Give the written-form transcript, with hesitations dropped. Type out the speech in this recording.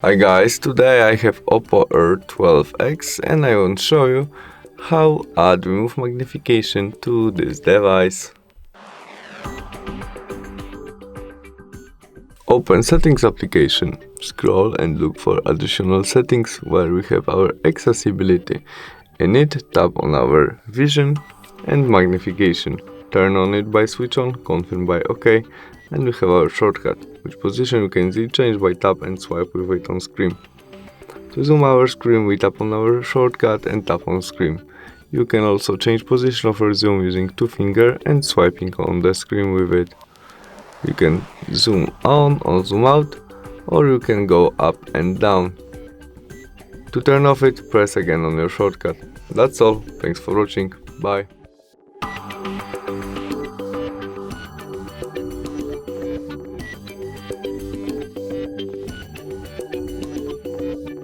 Hi guys, today I have OPPO K12x and I want to show you how add remove magnification to this device. Open Settings application, scroll and look for additional settings where we have our accessibility. In it, tap on our vision and magnification. Turn on it by switch on, confirm by OK, and we have our shortcut, which position you can easily change by tap and swipe with it on screen. To zoom our screen, we tap on our shortcut and tap on screen. You can also change position of our zoom using two fingers and swiping on the screen with it. You can zoom on or zoom out, or you can go up and down. To turn off it, press again on your shortcut. That's all, thanks for watching, bye.